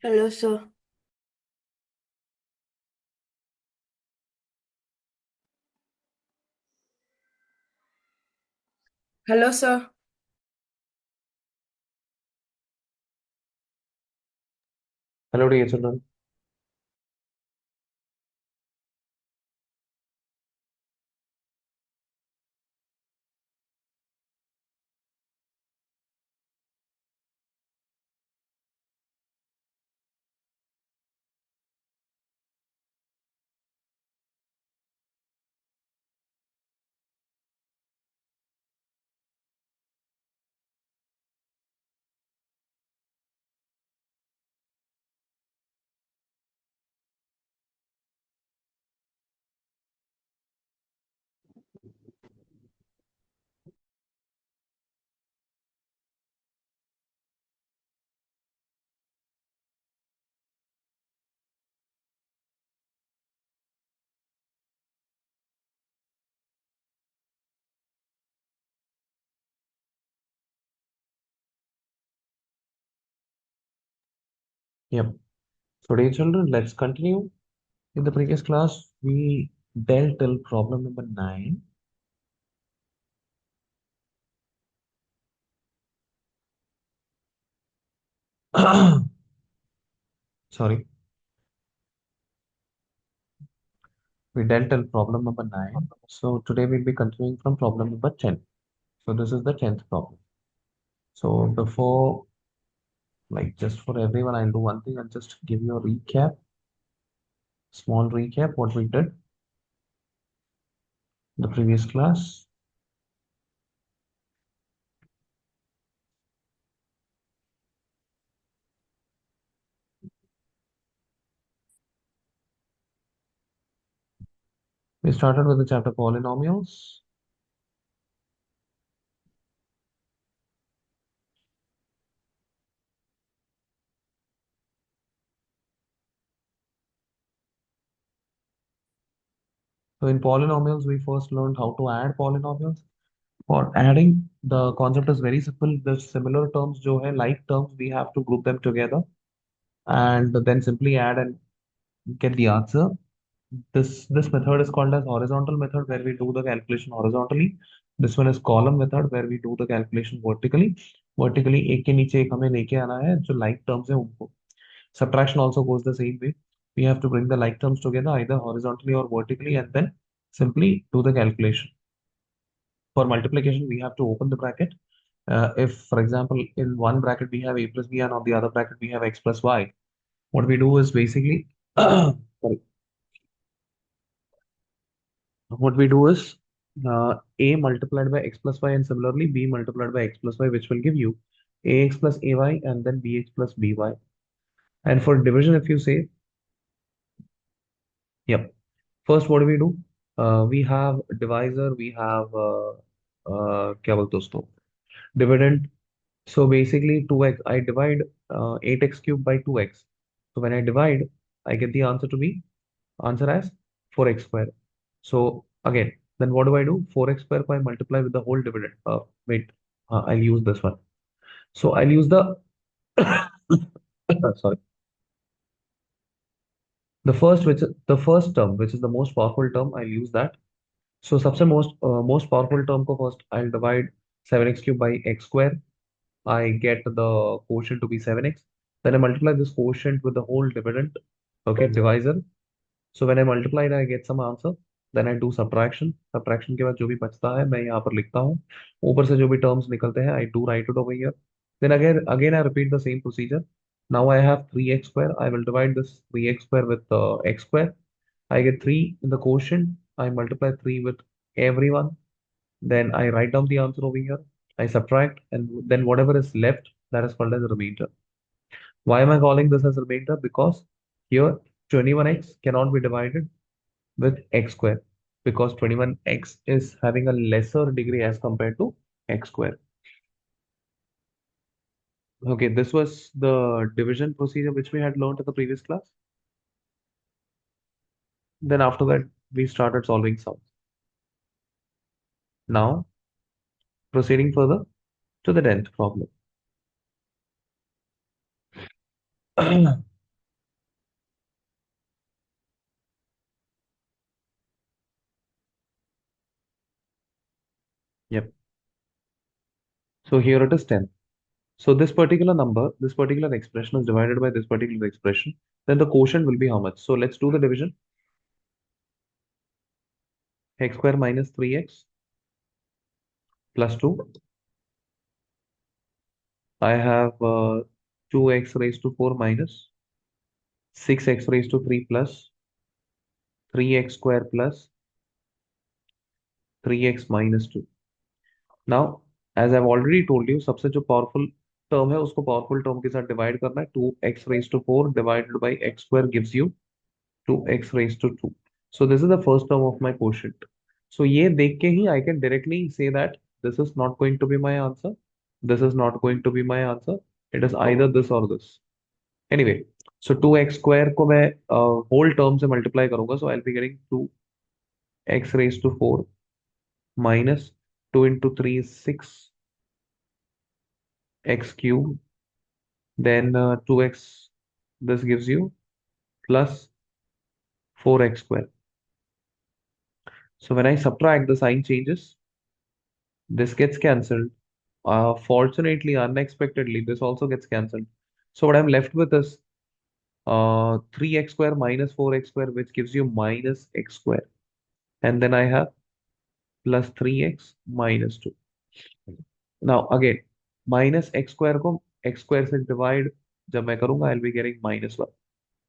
Hello, sir. Hello, sir. Hello, dear children. Yep. So, dear children, let's continue. In the previous class, we dealt till problem number 9. Sorry, we dealt till problem number 9. So, today we'll be continuing from problem number 10. So, this is the 10th problem. So, before, like, just for everyone, I'll do one thing. I'll just give you a recap, small recap, what we did in the previous class. We started with the chapter polynomials. So, in polynomials, we first learned how to add polynomials. For adding, the concept is very simple. The similar terms जो है, like terms, we have to group them together and then simply add and get the answer. This method is called as horizontal method where we do the calculation horizontally. This one is column method where we do the calculation vertically. Vertically एक के नीचे एक हमें लेके आना है जो like terms है उनको. Subtraction also goes the same way. We have to bring the like terms together either horizontally or vertically and then simply do the calculation. For multiplication, we have to open the bracket. If, for example, in one bracket we have a plus b and on the other bracket we have x plus y, what we do is basically, sorry, what we do is a multiplied by x plus y and similarly b multiplied by x plus y, which will give you ax plus ay and then bx plus by. And for division, if you say, yep, first what do we do? We have divisor, we have क्या बोलते हैं उसको dividend. So basically 2x, I divide 8x cubed by 2x. So when I divide, I get the answer to be answer as 4x square. So again, then what do I do? 4x square I multiply with the whole dividend. Wait, I'll use this one. So I'll use the sorry, the first term, which is the most powerful term. I'll use that. So सबसे most powerful term को first I'll divide 7x cubed by x square. I get the quotient to be 7x. Then I multiply this quotient with the whole dividend, okay, divisor. So when I multiply it, I get some answer. Then I do subtraction. Subtraction के बाद जो भी बचता है मैं यहाँ पर लिखता हूँ. ऊपर से जो भी terms निकलते हैं, I do write it over here. Then again I repeat the same procedure. Now I have 3x square. I will divide this 3x square with x square. I get 3 in the quotient. I multiply 3 with everyone. Then I write down the answer over here. I subtract, and then whatever is left, that is called as a remainder. Why am I calling this as a remainder? Because here 21x cannot be divided with x square because 21x is having a lesser degree as compared to x square. Okay, this was the division procedure which we had learned in the previous class. Then after that, we started solving sums. Now, proceeding further to the 10th problem. Yep. So here it is 10. So this particular number, this particular expression is divided by this particular expression. Then the quotient will be how much? So let's do the division. X square minus 3x plus 2. I have 2x raised to 4 minus 6x raised to 3 plus 3x square plus 3x minus 2. Now, as I've already told you, सबसे जो powerful term है उसको powerful term के साथ divide करना है. 2x raised to 4 divided by x square gives you 2x raised to 2. So this is the first term of my quotient. So ये देख के ही I can directly say that this is not going to be my answer. This is not going to be my answer. It is either this or this. Anyway, so 2x square को मैं whole term से multiply करूंगा. So I'll be getting 2x raised to 4 minus 2 into 3 is 6x cube. Then 2x, this gives you plus 4x square. So when I subtract, the sign changes. This gets cancelled. Fortunately, unexpectedly, this also gets cancelled. So what I'm left with is 3x square minus 4x square, which gives you minus x square. And then I have plus 3x minus 2. Now again, minus x square को x square से divide जब मैं करूंगा, I'll be getting minus 1.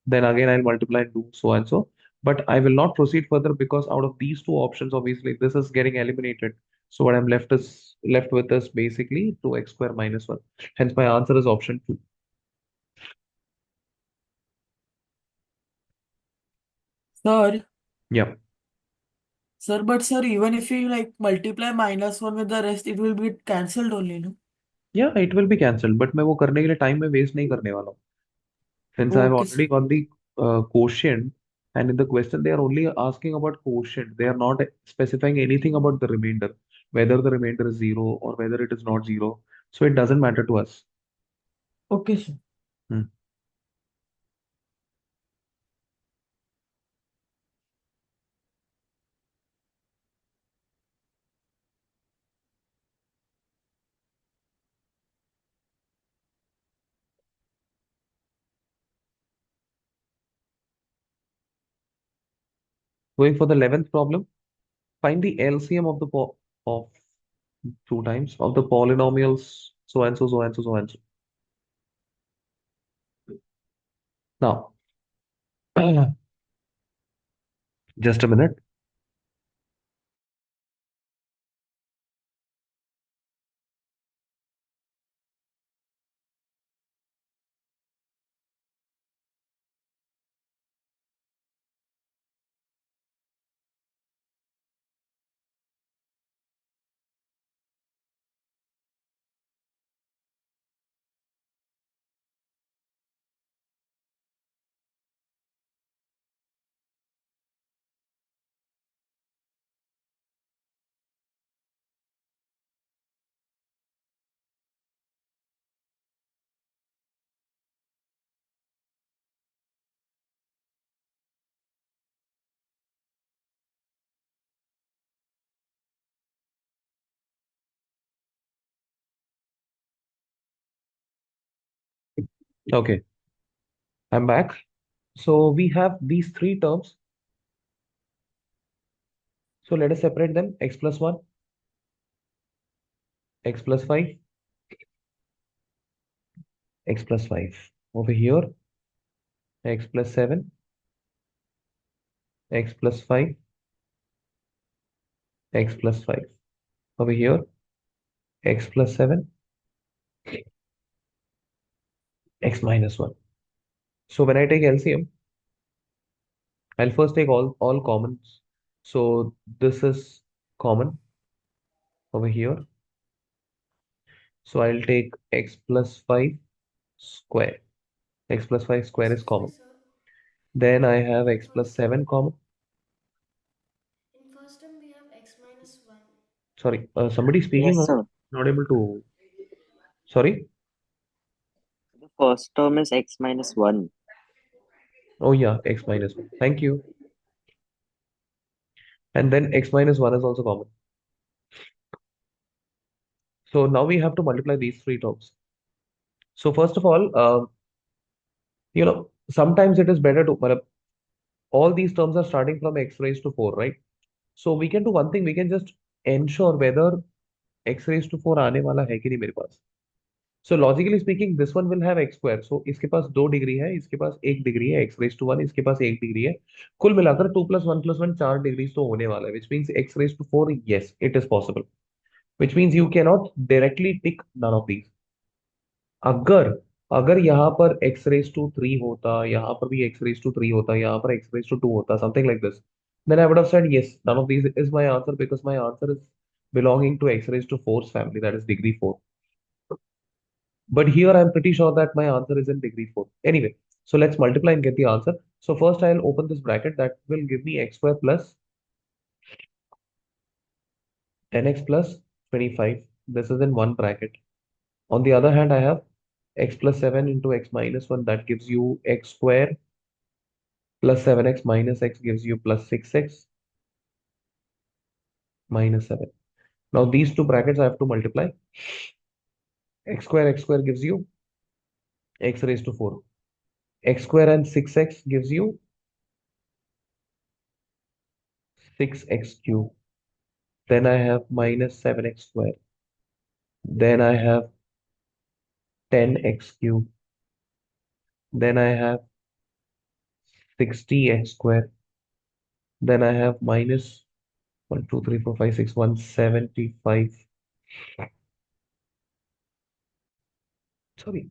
Then again, I'll multiply and do so and so. But I will not proceed further because out of these two options, obviously, this is getting eliminated. So what I'm left with is basically 2x square minus 1. Hence, my answer is option 2. Sir, Yeah. sir, but sir, even if you like multiply -1 with the rest, it will be cancelled only, no? Yeah, it will be cancelled. But मैं वो करने के लिए time में waste नहीं करने वाला हूँ. Since I've Okay, already sir. got the quotient, and in the question they are only asking about quotient. They are not specifying anything about the remainder, whether the remainder is zero or whether it is not zero. So it doesn't matter to us. Okay, sir. Hmm. Going for the 11th problem, find the LCM of the of two times of the polynomials so and so, so and so, so and so. Now, just a minute. Okay, I'm back. So we have these three terms. So let us separate them. X plus 1, x plus 5, x plus 5. Over here, x plus 7, x plus 5, x plus 5. Over here, x plus 7, x minus 1. So when I take LCM, I'll first take all commons. So this is common over here. So I'll take x plus 5 square. X plus 5 square is Excuse me, common. sir. Then I have In x plus first term, 7 common. in first term we have x minus 1. Sorry, somebody speaking Yes, on, sir. not able to. Sorry. The first term is x minus 1. Oh yeah, x minus 1. Thank you. And then x minus 1 is also common. So now we have to multiply these three terms. So first of all, sometimes it is better to, all these terms are starting from x raised to 4, right? So we can do one thing, we can just ensure whether x raised to 4 आने वाला है कि नहीं मेरे पास. So logically speaking, this one will have x square. So इसके पास 2 degree है, इसके पास 1 degree है, x raised to 1, इसके पास 1 डिग्री है. कुल मिलाकर 2 plus 1 plus 1 4 डिग्री तो होने वाला है, which means x raised to 4, yes, it is possible. Which means you cannot directly tick none of these. अगर अगर यहाँ पर x raised to 3 होता, यहाँ पर भी x raised to 3 होता, यहाँ पर x raised to 2 होता, something like this, then I would have said yes, none of these is my answer because my answer is belonging to x raised to 4's family, that is degree 4. But here I'm pretty sure that my answer is in degree 4. Anyway, so let's multiply and get the answer. So first I'll open this bracket that will give me x square plus 10x plus 25. This is in one bracket. On the other hand, I have x plus 7 into x minus 1 that gives you x square plus 7x minus x gives you plus 6x minus 7. Now these two brackets I have to multiply. X square gives you x raised to 4. X square and 6x gives you 6x cube. Then I have minus 7x square. Then I have 10x cube. Then I have 60x square. Then I have minus 1, 2, 3, 4, 5, 6, 175. Sorry.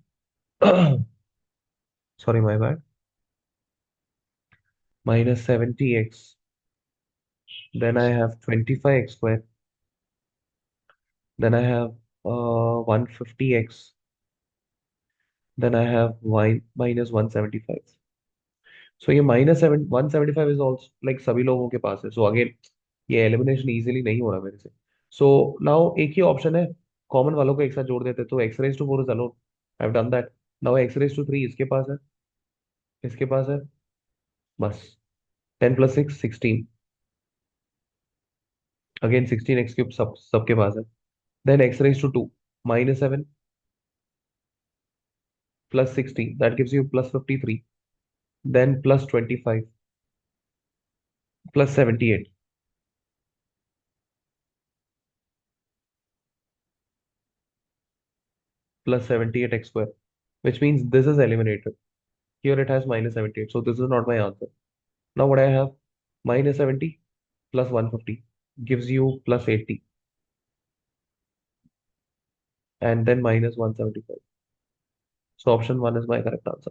Sorry, my bad. Minus 70x. Then I have 25x square. Then I have 150x. Then I have y minus 175. So ये minus 175 is also like सभी लोगों के पास है. So again ये elimination easily नहीं हो रहा मेरे से. So now एक ही ऑप्शन है, कॉमन वालों को एक साथ जोड़ देते, तो x raised to 4 is alone. I've done that. Now x raised to 3 इसके पास है, इसके पास है, बस 10 plus 6 16. Again 16x cube सबके पास है. Then x raised to 2 minus 7 plus 16 that gives you plus 53. Then plus 25 plus 78 plus 78x square, which means this is eliminated. Here it has minus 78, so this is not my answer. Now what I have, minus 70 plus 150 gives you plus 80, and then minus 175. So option 1 is my correct answer.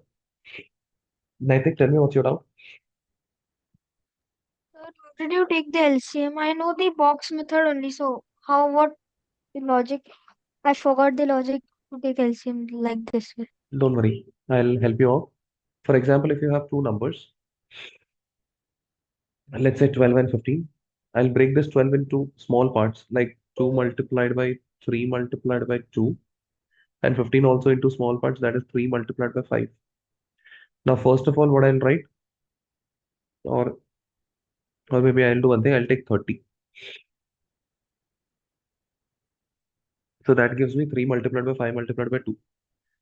Naitik, tell me what's your doubt? Sir, how did you take the LCM? I know the box method only, so how what the logic? I forgot the logic to take LCM like this way. Don't worry, I'll help you out. For example, if you have two numbers, let's say 12 and 15, I'll break this 12 into small parts, like 2 multiplied by 3 multiplied by 2, and 15 also into small parts, that is 3 multiplied by 5. Now, first of all, what I'll write, or or maybe I'll do one thing, I'll take 30. So that gives me 3 multiplied by 5 multiplied by 2.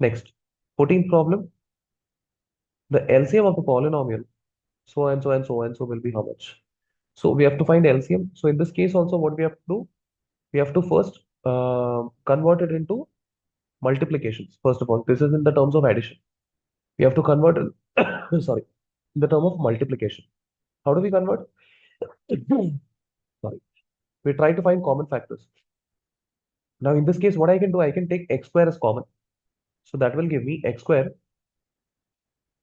Next, 14th problem. The LCM of the polynomial so and so and so and so will be how much? So we have to find LCM. So in this case also what we have to do, we have to first convert it into multiplications. First of all, this is in the terms of addition. We have to convert it, sorry, in the term of multiplication. How do we convert? Sorry. We try to find common factors. Now in this case, what I can do, I can take x square as common. So that will give me x square.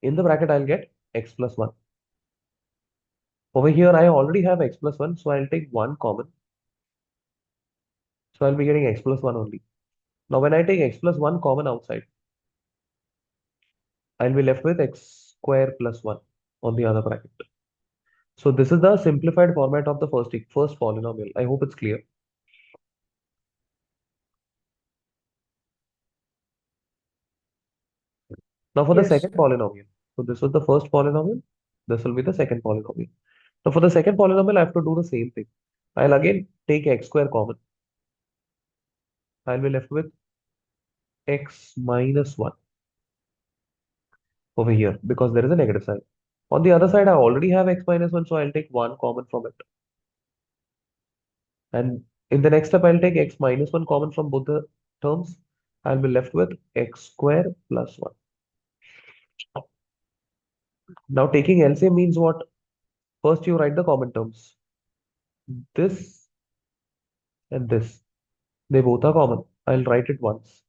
In the bracket, I'll get x plus 1. Over here, I already have x plus 1, so I'll take 1 common. So I'll be getting x plus 1 only. Now when I take x plus 1 common outside, I'll be left with x square plus 1 on the other bracket. So this is the simplified format of the first polynomial. I hope it's clear. Now for the Yes. second polynomial. So this was the first polynomial. This will be the second polynomial. Now for the second polynomial, I have to do the same thing. I'll again take x square common. I'll be left with x minus 1 over here because there is a negative sign. On the other side, I already have x minus 1, so I'll take 1 common from it. And in the next step, I'll take x minus 1 common from both the terms. I'll be left with x square plus 1. Now taking LCM means what? First, you write the common terms. This and this. They both are common. I'll write it once.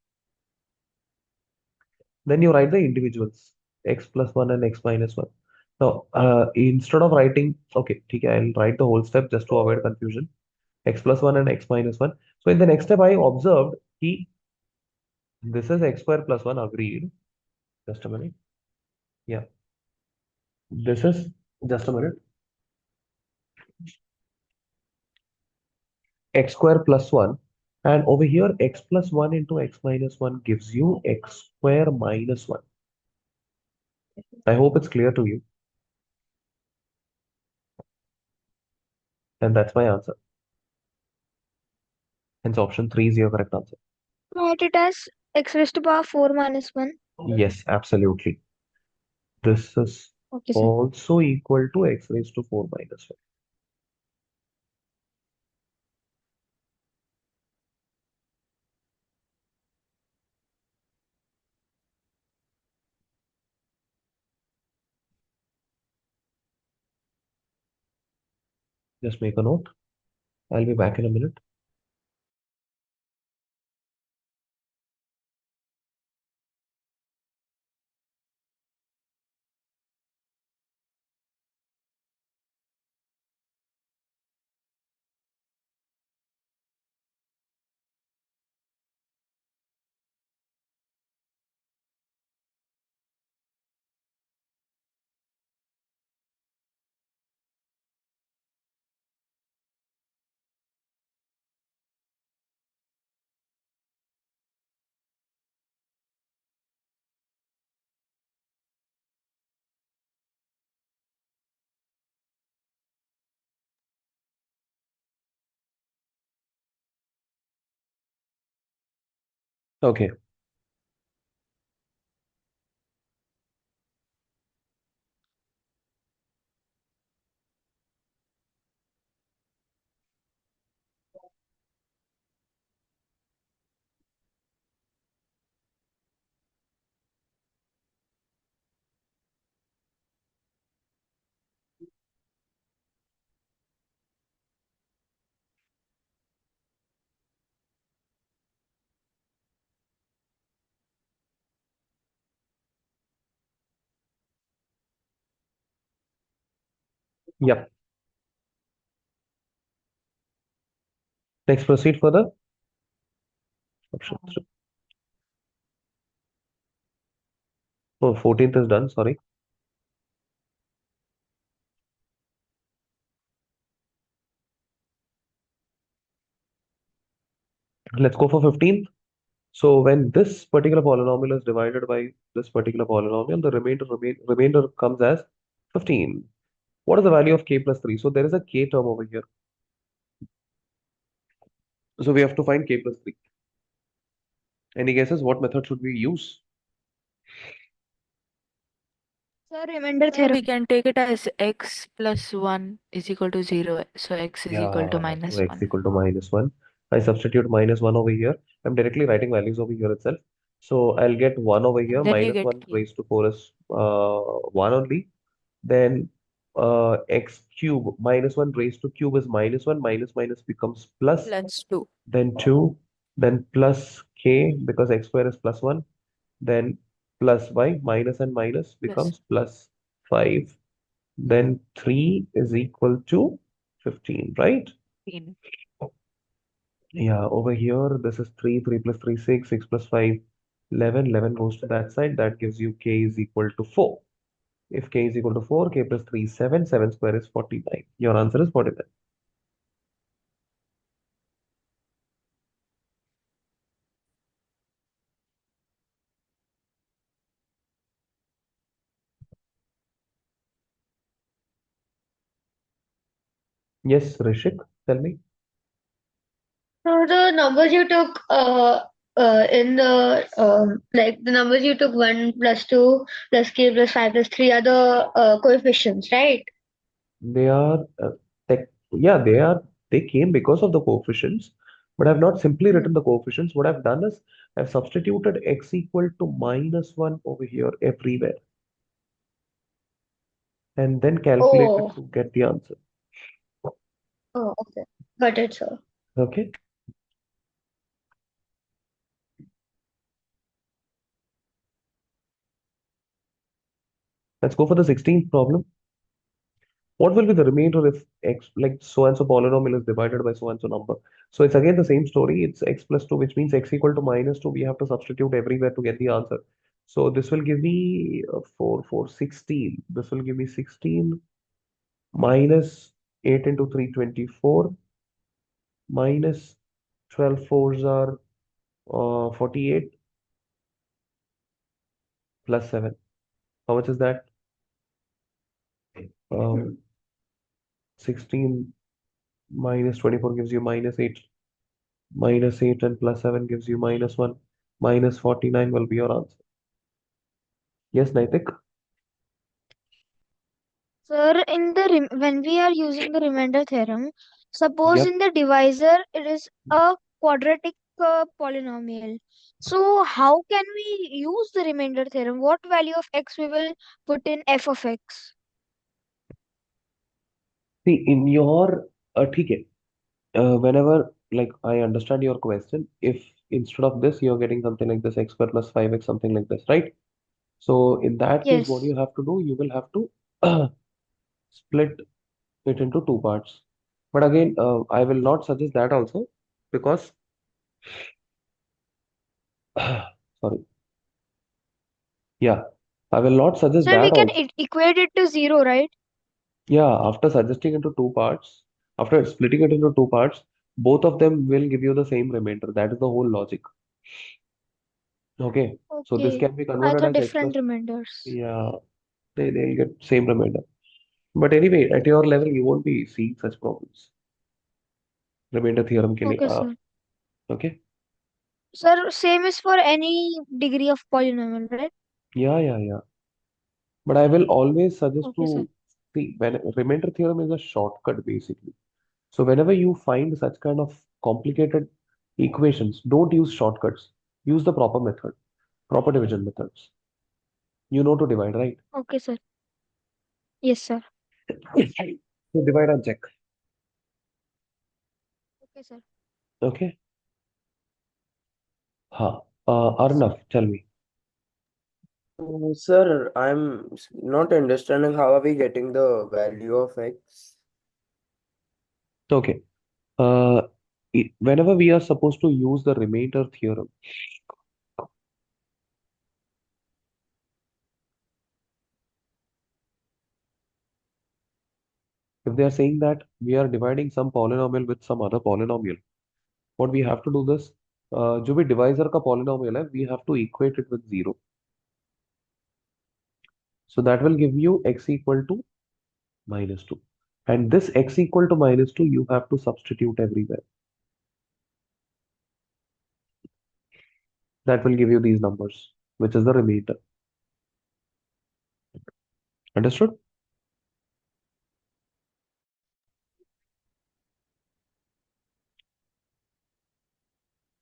Then you write the individuals, x plus 1 and x minus 1. Now, instead of writing, okay, okay, I'll write the whole step just to avoid confusion. X plus 1 and x minus 1. So in the next step, I observed this is x square plus 1 agreed. Just a minute. Yeah, this is just a minute. X square plus 1. And over here, x plus 1 into x minus 1 gives you x square minus 1. I hope it's clear to you. And that's my answer. Hence, option 3 is your correct answer. Write it as x raised to power 4 minus 1. Yes, absolutely. This is Okay, sir. also equal to x raised to 4 minus 1. Just make a note. I'll be back in a minute. Okay. Yep. Next, proceed further. Option 3. Oh, 14th is done. Sorry. Let's go for 15th. So when this particular polynomial is divided by this particular polynomial, the remainder comes as 15. What is the value of k plus 3? So there is a k term over here. So we have to find k plus 3. Any guesses what method should we use? Sir, remainder So we theorem. can take it as x plus 1 is equal to 0. So x is equal to Yeah, so minus x 1. equal to minus 1. I substitute minus 1 over here. I'm directly writing values over here itself. So I'll get 1 over here. And then you Minus get 1 k raised to 4 is 1 only. Then x cube minus 1 raised to cube is minus 1. Minus minus becomes plus. plus 2 Then 2. Then plus k because x square is plus 1. Then plus y. Minus and minus plus becomes plus 5. Then 3 is equal to 15, right? 15. Yeah, over here, this is 3, 3 plus 3, 6, 6 plus 5, 11. 11 goes to that side. That gives you k is equal to 4. If k is equal to 4, k plus 3 is 7. 7 square is 49. Your answer is 49. Yes, Rishik, tell me. So the numbers you took in the like the numbers you took 1 plus 2 plus k plus 5 plus 3 are the coefficients, right? They are, yeah, they came because of the coefficients, but I've not simply Hmm. written the coefficients. What I've done is I've substituted x equal to minus 1 over here everywhere and then calculated Oh, to get the answer. oh, okay. Got it, sir. Okay, let's go for the 16th problem. What will be the remainder if x, like so and so polynomial is divided by so and so number? So it's again the same story. It's x plus 2, which means x equal to minus 2. We have to substitute everywhere to get the answer. So this will give me 4, 4, 16. This will give me 16 minus 8 into 3, 24, minus 12 fours are 48, plus 7. How much is that? Um, 16 minus 24 gives you minus 8. Minus 8 and plus 7 gives you minus 1. Minus 49 will be your answer. Yes, Naitik? Sir, in the when we are using the remainder theorem, suppose Yep. in the divisor it is a quadratic polynomial. So how can we use the remainder theorem? What value of x we will put in f of x? See, in your, okay, whenever, like, I understand your question, if instead of this, you're getting something like this, x square plus 5x, something like this, right? So in that case, what Yes. you have to do, you will have to split it into two parts. But again, I will not suggest that also because, sorry, yeah, I will not suggest Sir, we that can also. equate it to 0, right? Yeah, after suggesting into two parts, after splitting it into two parts, both of them will give you the same remainder. That is the whole logic. Okay. So this Okay. can be I converted thought as x different plus. reminders. Yeah, they'll get same remainder. But anyway, at your level, you won't be seeing such problems. Remainder theorem के लिए. Okay, sir. Okay. Sir, same is for any degree of polynomial, right? Yeah. But I will always suggest Okay, sir. to see when remainder theorem is a shortcut basically. So whenever you find such kind of complicated equations, don't use shortcuts. Use the proper method, proper division methods. You know to divide, right? Okay, sir. Yes, sir. So divide and check. Okay, sir. Okay. Ha. Yes, sir. Arnav, tell me. Sir, I'm not understanding how are we getting the value of x? Okay. Uh, Whenever we are supposed to use the remainder theorem, if they are saying that we are dividing some polynomial with some other polynomial, what we have to do this, जो भी divisor का polynomial है, we have to equate it with zero. So that will give you x equal to minus 2. And this x equal to minus 2, you have to substitute everywhere. That will give you these numbers, which is the remainder. Understood?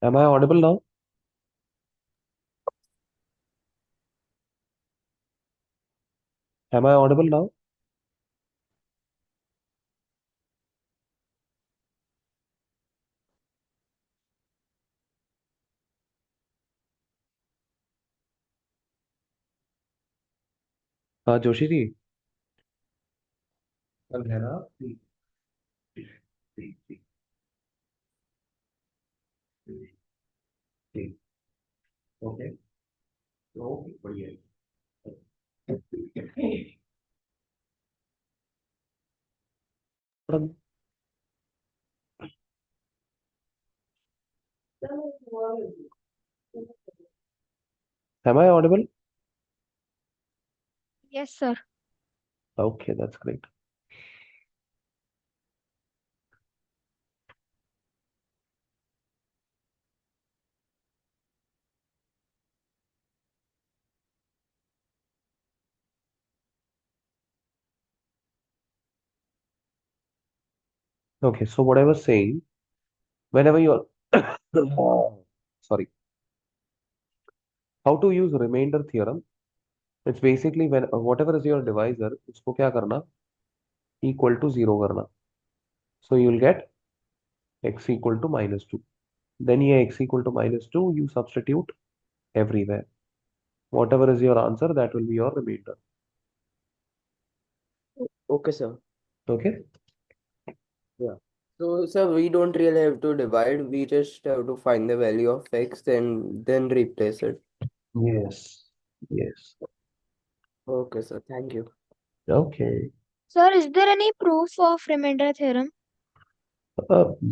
Am I audible now? Am I audible now? हाँ जोशी जी, कल है ना? ठीक, ठीक, ठीक, ठीक, ठीक, ठीक, ओके, ओके, बढ़िया है। Am I audible? Yes, sir. Okay, that's great. Okay, so what I was saying, whenever you're sorry, how to use remainder theorem? It's basically when whatever is your divisor, उसको क्या करना? Equal to zero करना. So you'll get x equal to minus 2. Then ये x equal to minus 2, you substitute everywhere. Whatever is your answer, that will be your remainder. Okay, sir. Okay? Yeah. So, sir, we don't really have to divide. We just have to find the value of x and then replace it. Yes. Yes. Okay, sir. Thank you. Okay. Sir, is there any proof of remainder theorem?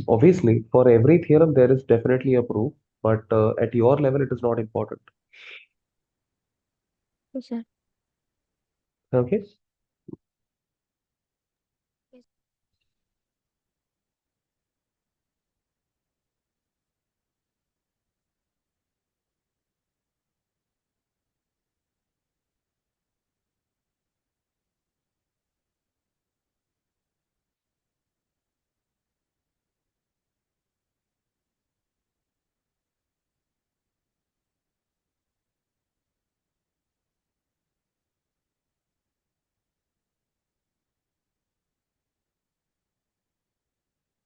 Obviously, for every theorem, there is definitely a proof, but at your level, it is not important. Yes, sir. Okay? Yes.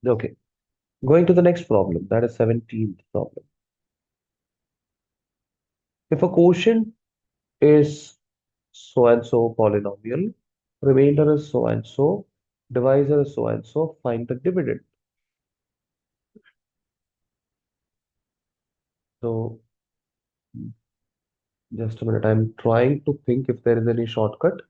Okay. Going to the next problem, that is 17th problem. If a quotient is so and so polynomial, remainder is so and so, divisor is so and so, find the dividend. So, just a minute, I'm trying to think if there is any shortcut.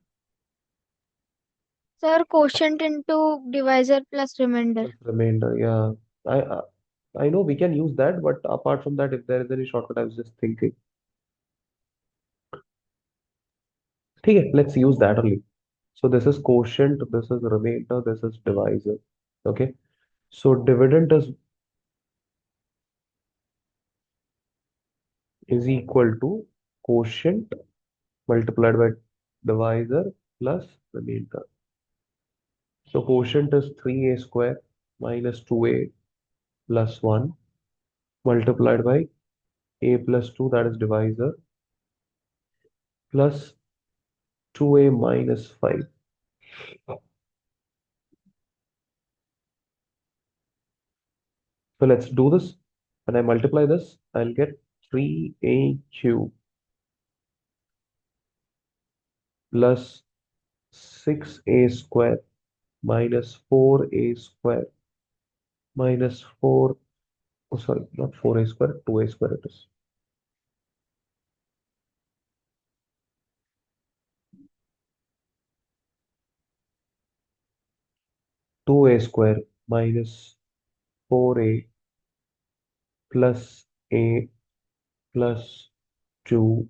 Sir, quotient into divisor plus remainder. Plus remainder, yeah. I know we can use that, but apart from that, if there is any shortcut, I was just thinking. Okay, let's use that only. So this is quotient, this is remainder, this is divisor. Okay. So dividend is equal to quotient multiplied by divisor plus remainder. So quotient is 3a square minus 2a plus 1 multiplied by a plus 2, that is divisor, plus 2a minus 5. So let's do this. When I multiply this, I'll get 3a cube plus 6a square minus 4a square minus 4, oh sorry, not 4a square, 2a square it is. 2a square minus 4a plus a plus 2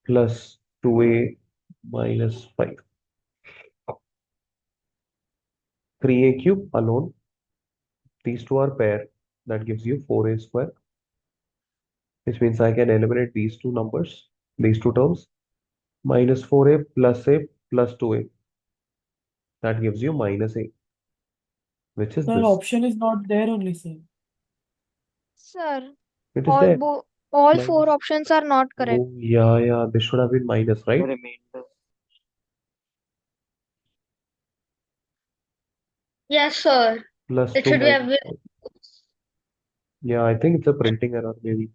plus 2a minus 5. 3a cube alone, these two are pair, that gives you 4a square, which means I can eliminate these two numbers, these two terms. Minus 4a plus a plus 2a. That gives you minus a, which is Sir, this. option is not there only, sir. Sir, It is all there. bo all four Minus. options are not correct. Oh, yeah, yeah. This should have been minus, The right? remainder. Yes, sir. Plus It 2 should be minus. every. Yeah, I think it's a printing error, maybe.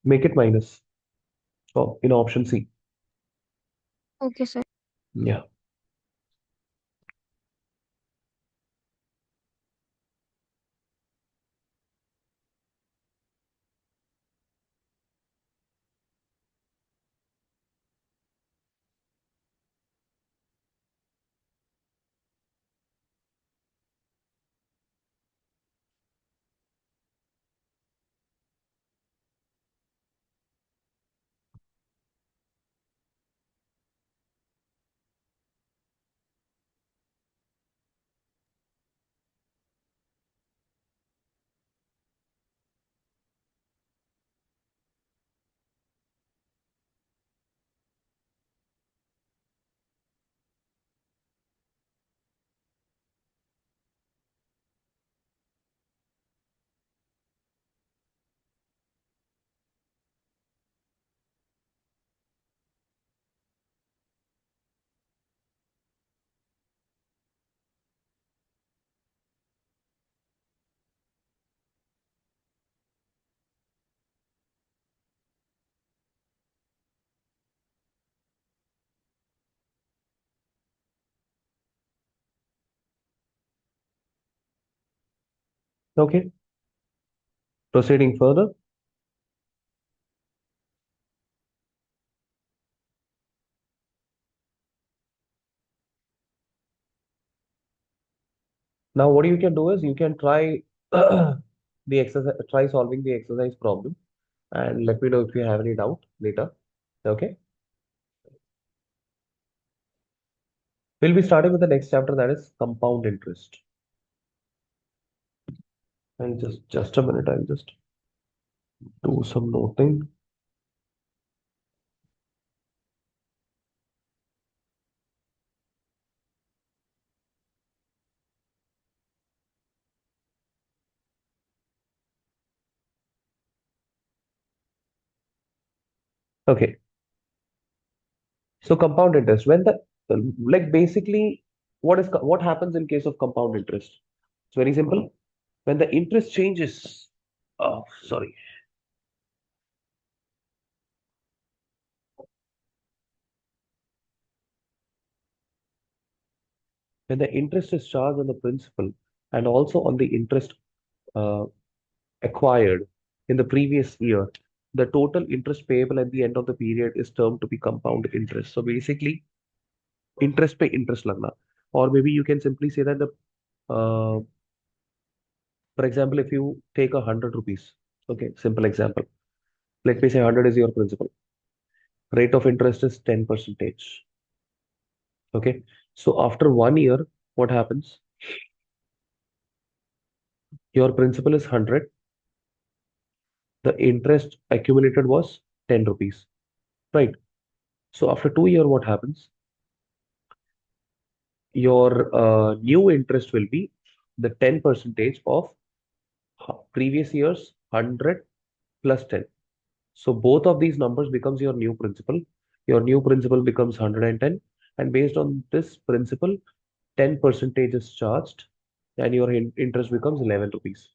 Make it minus. Oh, in option C. Okay, sir. Yeah. Okay. Proceeding further. Now, what you can do is you can try the exercise, try solving the exercise problem, and let me know if you have any doubt later. Okay. We'll be starting with the next chapter, that is compound interest. And just a minute, I'll just do some noting. Okay. So compound interest, when the like basically what happens in case of compound interest? It's very simple. When the interest changes, oh, sorry. When the interest is charged on the principal and also on the interest uh, acquired in the previous year, the total interest payable at the end of the period is termed to be compound interest. So basically, interest pay interest lagna. Or maybe you can simply say that for example, if you take 100 rupees, okay, simple example. Let me say 100 is your principal. Rate of interest is 10 percentage. Okay. So after 1 year, what happens? Your principal is 100. The interest accumulated was 10 rupees. Right. So after 2 year, what happens? Your new interest will be the 10 percentage of previous year's 100 plus 10. So both of these numbers becomes your new principal. Your new principal becomes 110. And based on this principal, 10 percentage is charged and your interest becomes 11 rupees.